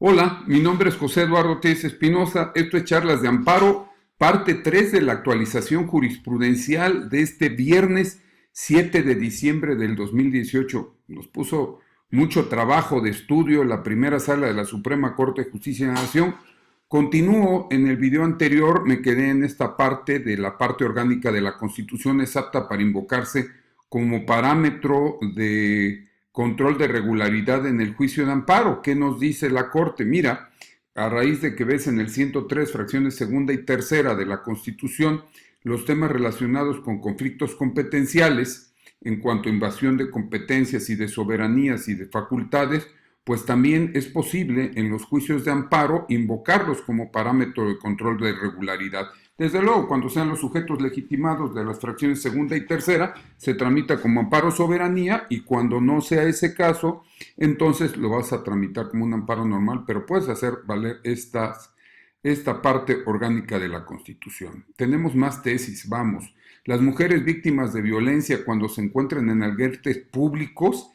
Hola, mi nombre es José Eduardo Telles Espinosa. Esto es Charlas de Amparo, parte 3 de la actualización jurisprudencial de este viernes 7 de diciembre del 2018. Nos puso mucho trabajo de estudio la primera sala de la Suprema Corte de Justicia de la Nación. Continúo en el video anterior, me quedé en esta parte de la parte orgánica de la Constitución es apta para invocarse como parámetro de control de regularidad en el juicio de amparo. ¿Qué nos dice la Corte? Mira, a raíz de que ves en el 103, fracciones segunda y tercera de la Constitución, los temas relacionados con conflictos competenciales en cuanto a invasión de competencias y de soberanías y de facultades, pues también es posible en los juicios de amparo invocarlos como parámetro de control de regularidad. Desde luego, cuando sean los sujetos legitimados de las fracciones segunda y tercera, se tramita como amparo soberanía, y cuando no sea ese caso, entonces lo vas a tramitar como un amparo normal, pero puedes hacer valer esta parte orgánica de la Constitución. Tenemos más tesis, vamos. Las mujeres víctimas de violencia cuando se encuentran en albergues públicos,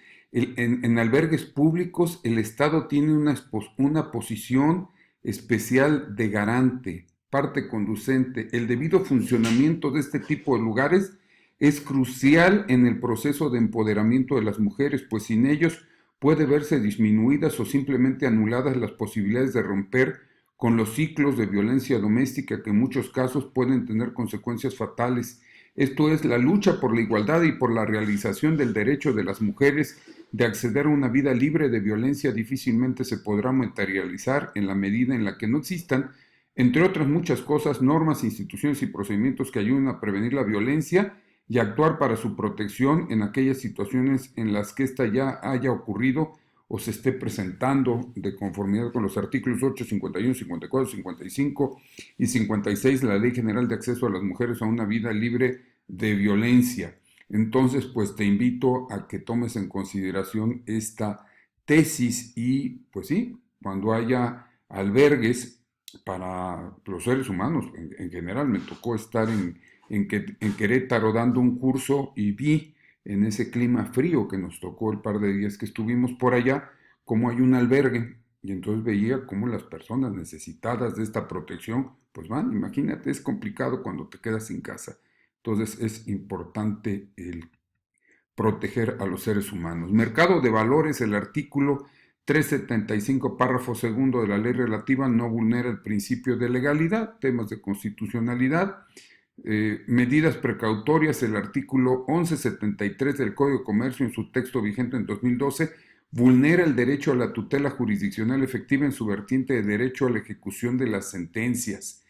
el Estado tiene una posición especial de garante, parte conducente. El debido funcionamiento de este tipo de lugares es crucial en el proceso de empoderamiento de las mujeres, pues sin ellos puede verse disminuidas o simplemente anuladas las posibilidades de romper con los ciclos de violencia doméstica que en muchos casos pueden tener consecuencias fatales. Esto es la lucha por la igualdad y por la realización del derecho de las mujeres de acceder a una vida libre de violencia difícilmente se podrá materializar en la medida en la que no existan, entre otras muchas cosas, normas, instituciones y procedimientos que ayuden a prevenir la violencia y actuar para su protección en aquellas situaciones en las que ésta ya haya ocurrido o se esté presentando de conformidad con los artículos 8, 51, 54, 55 y 56 de la Ley General de Acceso a las Mujeres a una vida libre de violencia. Entonces, pues te invito a que tomes en consideración esta tesis y, pues sí, cuando haya albergues para los seres humanos, en general me tocó estar en Querétaro dando un curso y vi en ese clima frío que nos tocó el par de días que estuvimos por allá, cómo hay un albergue, y entonces veía cómo las personas necesitadas de esta protección, pues van, imagínate, es complicado cuando te quedas sin casa. Entonces es importante el proteger a los seres humanos. Mercado de valores, el artículo 375, párrafo segundo de la ley relativa no vulnera el principio de legalidad, temas de constitucionalidad. Medidas precautorias, el artículo 1173 del Código de Comercio en su texto vigente en 2012 vulnera el derecho a la tutela jurisdiccional efectiva en su vertiente de derecho a la ejecución de las sentencias.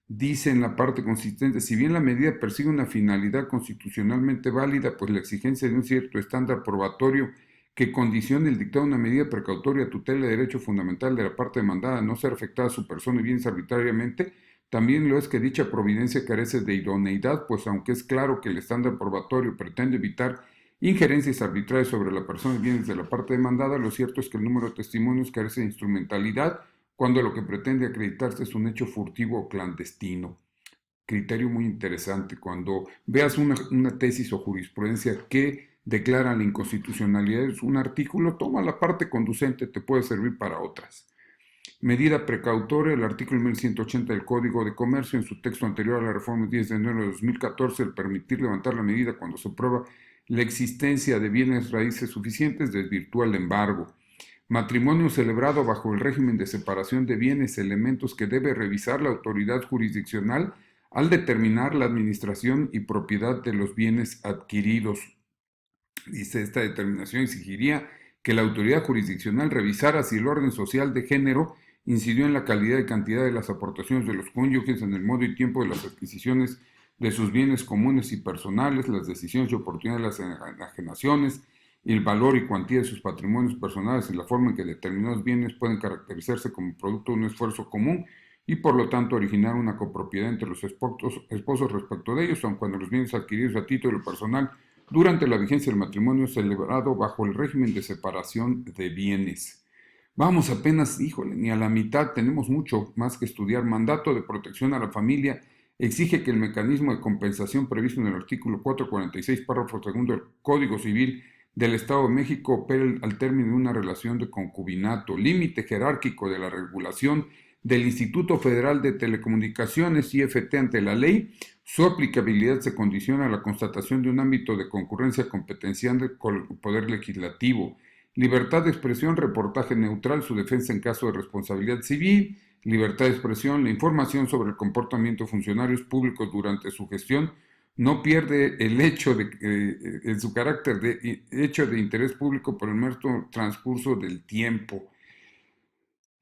Dice en la parte consistente, si bien la medida persigue una finalidad constitucionalmente válida, pues la exigencia de un cierto estándar probatorio que condicione el dictado de una medida precautoria tutela de derecho fundamental de la parte demandada a no ser afectada a su persona y bienes arbitrariamente, también lo es que dicha providencia carece de idoneidad, pues aunque es claro que el estándar probatorio pretende evitar injerencias arbitrarias sobre la persona y bienes de la parte demandada, lo cierto es que el número de testimonios carece de instrumentalidad cuando lo que pretende acreditarse es un hecho furtivo o clandestino. Criterio muy interesante. Cuando veas una tesis o jurisprudencia que declara la inconstitucionalidad de un artículo, toma la parte conducente, te puede servir para otras. Medida precautoria, el artículo 1180 del Código de Comercio, en su texto anterior a la reforma del 10 de enero de 2014, el permitir levantar la medida cuando se prueba la existencia de bienes raíces suficientes, desvirtúa el embargo. Matrimonio celebrado bajo el régimen de separación de bienes, elementos que debe revisar la autoridad jurisdiccional al determinar la administración y propiedad de los bienes adquiridos. Dice, esta determinación exigiría que la autoridad jurisdiccional revisara si el orden social de género incidió en la calidad y cantidad de las aportaciones de los cónyuges, en el modo y tiempo de las adquisiciones de sus bienes comunes y personales, las decisiones y oportunidades de las enajenaciones, el valor y cuantía de sus patrimonios personales y la forma en que determinados bienes pueden caracterizarse como producto de un esfuerzo común y por lo tanto originar una copropiedad entre los esposos respecto de ellos, aun cuando los bienes adquiridos a título personal durante la vigencia del matrimonio celebrado bajo el régimen de separación de bienes. Vamos apenas, híjole, ni a la mitad, tenemos mucho más que estudiar. Mandato de protección a la familia exige que el mecanismo de compensación previsto en el artículo 446, párrafo segundo del Código Civil del Estado de México opere al término de una relación de concubinato, límite jerárquico de la regulación del Instituto Federal de Telecomunicaciones, IFT, ante la ley, su aplicabilidad se condiciona a la constatación de un ámbito de concurrencia competencial con el Poder Legislativo, libertad de expresión, reportaje neutral, su defensa en caso de responsabilidad civil, libertad de expresión, la información sobre el comportamiento de funcionarios públicos durante su gestión no pierde el hecho de en su carácter de hecho de interés público por el mero transcurso del tiempo.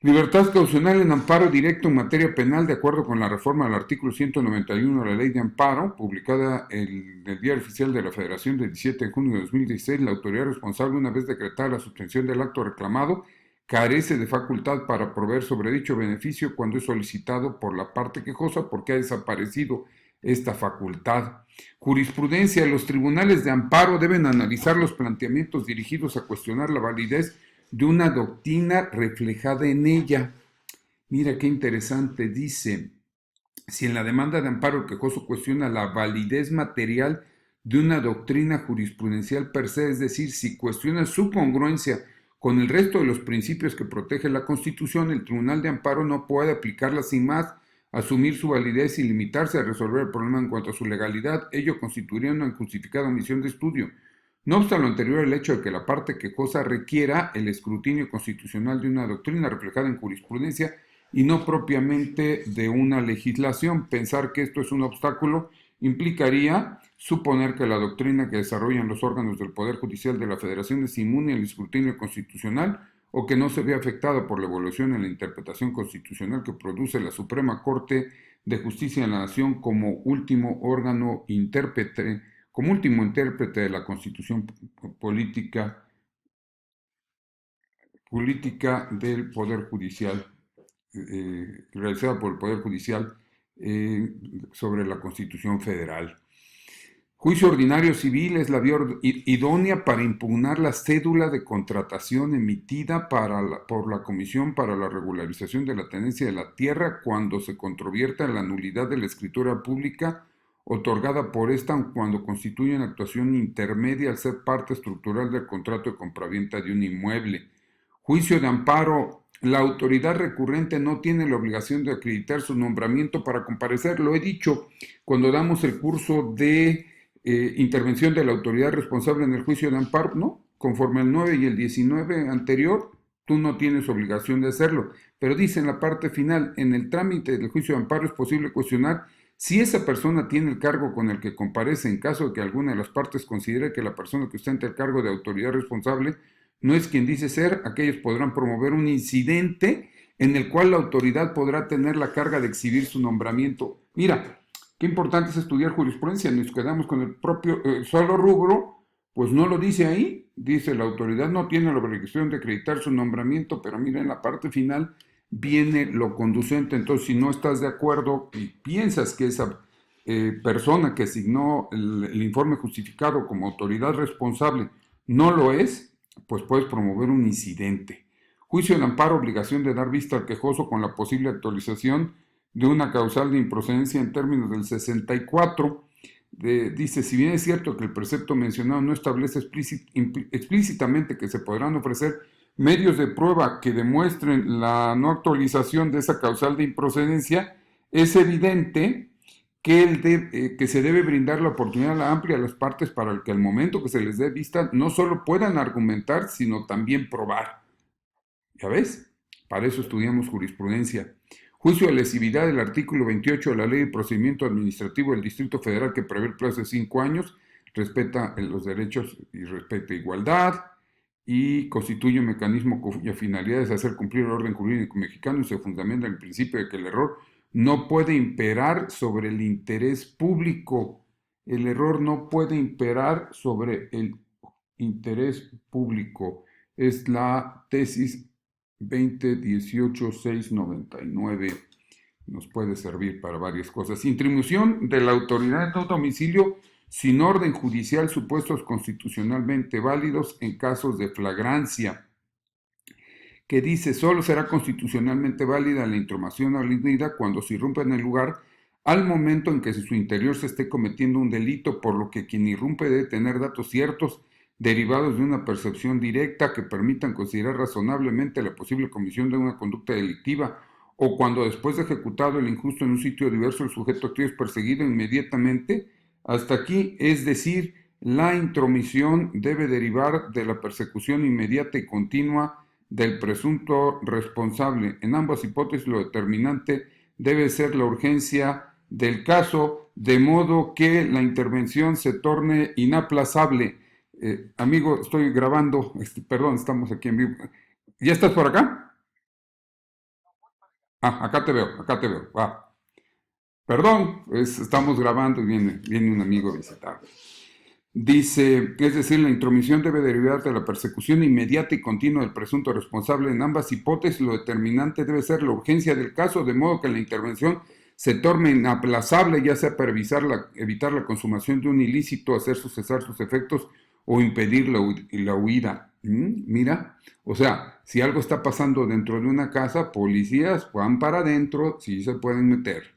Libertad caucional en amparo directo en materia penal de acuerdo con la reforma del artículo 191 de la Ley de Amparo, publicada en el Diario Oficial de la Federación del 17 de junio de 2016, la autoridad responsable, una vez decretada la suspensión del acto reclamado, carece de facultad para proveer sobre dicho beneficio cuando es solicitado por la parte quejosa porque ha desaparecido esta facultad. Jurisprudencia. Los tribunales de amparo deben analizar los planteamientos dirigidos a cuestionar la validez de una doctrina reflejada en ella. Mira qué interesante, dice, si en la demanda de amparo el quejoso cuestiona la validez material de una doctrina jurisprudencial per se, es decir, si cuestiona su congruencia con el resto de los principios que protege la Constitución, el Tribunal de Amparo no puede aplicarla sin más, asumir su validez y limitarse a resolver el problema en cuanto a su legalidad. Ello constituiría una injustificada omisión de estudio. No obsta lo anterior, el hecho de que la parte quejosa requiera el escrutinio constitucional de una doctrina reflejada en jurisprudencia y no propiamente de una legislación. Pensar que esto es un obstáculo implicaría suponer que la doctrina que desarrollan los órganos del Poder Judicial de la Federación es inmune al escrutinio constitucional o que no se ve afectada por la evolución en la interpretación constitucional que produce la Suprema Corte de Justicia de la Nación como último órgano intérprete, como último intérprete de la Constitución política del Poder Judicial, realizada por el Poder Judicial sobre la Constitución Federal. Juicio ordinario civil es la vía idónea para impugnar la cédula de contratación emitida por la Comisión para la Regularización de la Tenencia de la Tierra cuando se controvierta la nulidad de la escritura pública otorgada por esta cuando constituye una actuación intermedia al ser parte estructural del contrato de compraventa de un inmueble. Juicio de amparo. La autoridad recurrente no tiene la obligación de acreditar su nombramiento para comparecer. Lo he dicho cuando damos el curso de intervención de la autoridad responsable en el juicio de amparo, ¿no? Conforme al 9 y el 19 anterior, tú no tienes obligación de hacerlo. Pero dice en la parte final, en el trámite del juicio de amparo es posible cuestionar si esa persona tiene el cargo con el que comparece en caso de que alguna de las partes considere que la persona que ostenta el cargo de autoridad responsable no es quien dice ser. Aquellos podrán promover un incidente en el cual la autoridad podrá tener la carga de exhibir su nombramiento. Mira, qué importante es estudiar jurisprudencia. Nos quedamos con el propio solo rubro, pues no lo dice ahí. Dice la autoridad no tiene la obligación de acreditar su nombramiento, pero mira, en la parte final viene lo conducente. Entonces, si no estás de acuerdo y piensas que esa persona que asignó el informe justificado como autoridad responsable no lo es, pues puedes promover un incidente. Juicio de amparo, obligación de dar vista al quejoso con la posible actualización de una causal de improcedencia en términos del 64. Dice, si bien es cierto que el precepto mencionado no establece explícitamente que se podrán ofrecer medios de prueba que demuestren la no actualización de esa causal de improcedencia, es evidente que se debe brindar la oportunidad amplia a las partes para que al momento que se les dé vista no solo puedan argumentar, sino también probar. ¿Ya ves? Para eso estudiamos jurisprudencia. Juicio de lesividad del artículo 28 de la Ley de Procedimiento Administrativo del Distrito Federal, que prevé el plazo de 5 años, respeta los derechos y respeta igualdad, y constituye un mecanismo cuya finalidad es hacer cumplir el orden jurídico mexicano y se fundamenta en el principio de que el error no puede imperar sobre el interés público. El error no puede imperar sobre el interés público. Es la tesis 2018-699. Nos puede servir para varias cosas. Intromisión de la autoridad en un domicilio sin orden judicial, supuestos constitucionalmente válidos en casos de flagrancia, que dice, solo será constitucionalmente válida la intromisión aludidas cuando se irrumpa en el lugar al momento en que en su interior se esté cometiendo un delito, por lo que quien irrumpe debe tener datos ciertos derivados de una percepción directa que permitan considerar razonablemente la posible comisión de una conducta delictiva, o cuando después de ejecutado el injusto en un sitio diverso el sujeto activo es perseguido inmediatamente. Hasta aquí, es decir, la intromisión debe derivar de la persecución inmediata y continua del presunto responsable. En ambas hipótesis lo determinante debe ser la urgencia del caso, de modo que la intervención se torne inaplazable. Amigo, estoy grabando, perdón, estamos aquí en vivo. ¿Ya estás por acá? Ah, acá te veo, acá te veo. Ah, perdón, estamos grabando y viene un amigo a visitar. Dice, es decir, la intromisión debe derivar de la persecución inmediata y continua del presunto responsable. En ambas hipótesis, lo determinante debe ser la urgencia del caso, de modo que la intervención se torne inaplazable, ya sea para evitar la consumación de un ilícito, hacer cesar sus efectos o impedir la huida. Mira, o sea, si algo está pasando dentro de una casa, policías van para adentro, sí se pueden meter.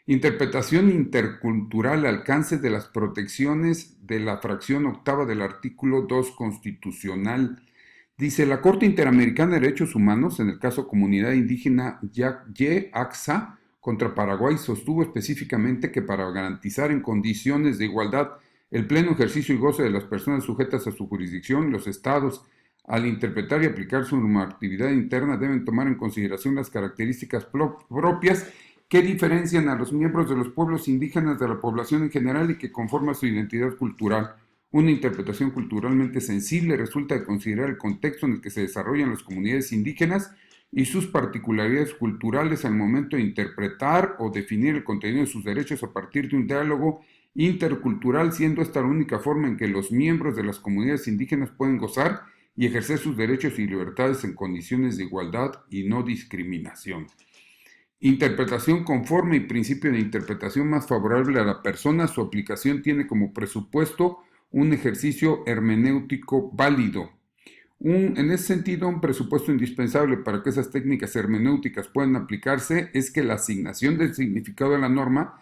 Interpretación intercultural, alcance de las protecciones de la fracción octava del artículo 2 constitucional. Dice, la Corte Interamericana de Derechos Humanos, en el caso Comunidad Indígena Ye-Axa contra Paraguay, sostuvo específicamente que para garantizar en condiciones de igualdad el pleno ejercicio y goce de las personas sujetas a su jurisdicción, los estados, al interpretar y aplicar su normatividad interna, deben tomar en consideración las características propias que diferencian a los miembros de los pueblos indígenas de la población en general y que conforman su identidad cultural. Una interpretación culturalmente sensible resulta de considerar el contexto en el que se desarrollan las comunidades indígenas y sus particularidades culturales al momento de interpretar o definir el contenido de sus derechos a partir de un diálogo intercultural, siendo esta la única forma en que los miembros de las comunidades indígenas pueden gozar y ejercer sus derechos y libertades en condiciones de igualdad y no discriminación. Interpretación conforme y principio de interpretación más favorable a la persona. Su aplicación tiene como presupuesto un ejercicio hermenéutico válido. En ese sentido, un presupuesto indispensable para que esas técnicas hermenéuticas puedan aplicarse es que la asignación del significado de la norma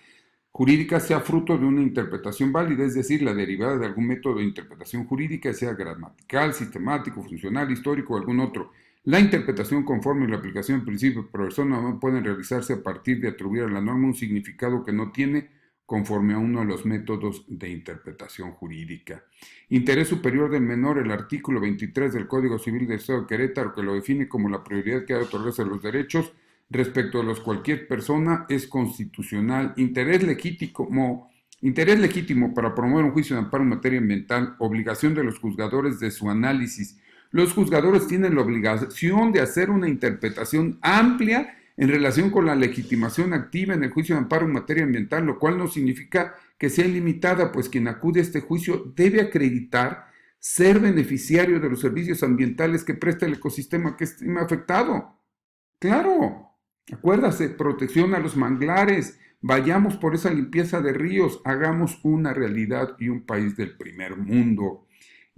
jurídica sea fruto de una interpretación válida, es decir, la derivada de algún método de interpretación jurídica, sea gramatical, sistemático, funcional, histórico o algún otro. La interpretación conforme y la aplicación del principio de progresión no pueden realizarse a partir de atribuir a la norma un significado que no tiene conforme a uno de los métodos de interpretación jurídica. Interés superior del menor, el artículo 23 del Código Civil del Estado de Querétaro, que lo define como la prioridad que ha de otorgarse a los derechos respecto a los cualquier persona, es constitucional. Interés legítimo para promover un juicio de amparo en materia ambiental, obligación de los juzgadores de su análisis. Los juzgadores tienen la obligación de hacer una interpretación amplia en relación con la legitimación activa en el juicio de amparo en materia ambiental, lo cual no significa que sea ilimitada, pues quien acude a este juicio debe acreditar ser beneficiario de los servicios ambientales que presta el ecosistema que esté afectado. Claro, acuérdase, protección a los manglares, vayamos por esa limpieza de ríos, hagamos una realidad y un país del primer mundo.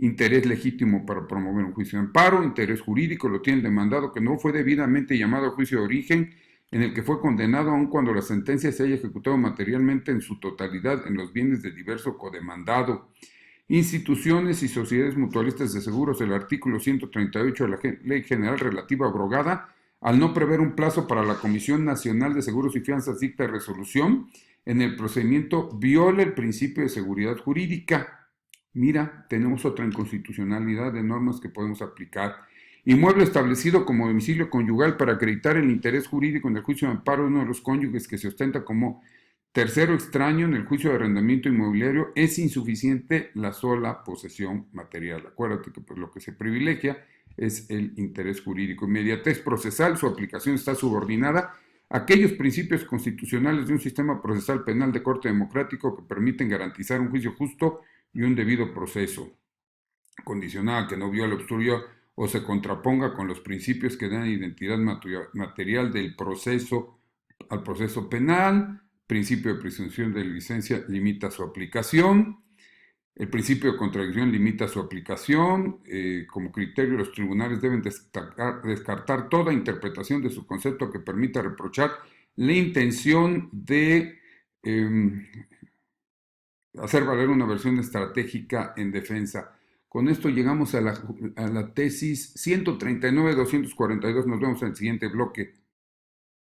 Interés legítimo para promover un juicio de amparo, interés jurídico, lo tiene el demandado que no fue debidamente llamado a juicio de origen, en el que fue condenado aun cuando la sentencia se haya ejecutado materialmente en su totalidad en los bienes del diverso codemandado. Instituciones y sociedades mutualistas de seguros, el artículo 138 de la Ley General relativa abrogada, al no prever un plazo para la Comisión Nacional de Seguros y Fianzas dicta resolución en el procedimiento, viola el principio de seguridad jurídica. Mira, tenemos otra inconstitucionalidad de normas que podemos aplicar. Inmueble establecido como domicilio conyugal para acreditar el interés jurídico en el juicio de amparo de uno de los cónyuges que se ostenta como tercero extraño en el juicio de arrendamiento inmobiliario, es insuficiente la sola posesión material. Acuérdate que pues, lo que se privilegia es el interés jurídico. Inmediatez procesal, su aplicación está subordinada a aquellos principios constitucionales de un sistema procesal penal de corte democrático que permiten garantizar un juicio justo y un debido proceso, condicionada que no viola, obstruya o se contraponga con los principios que dan identidad material del proceso al proceso penal. Principio de presunción de licencia limita su aplicación. El principio de contradicción limita su aplicación. Como criterio, los tribunales deben descartar toda interpretación de su concepto que permita reprochar la intención de hacer valer una versión estratégica en defensa. Con esto llegamos a la tesis 139-242. Nos vemos en el siguiente bloque.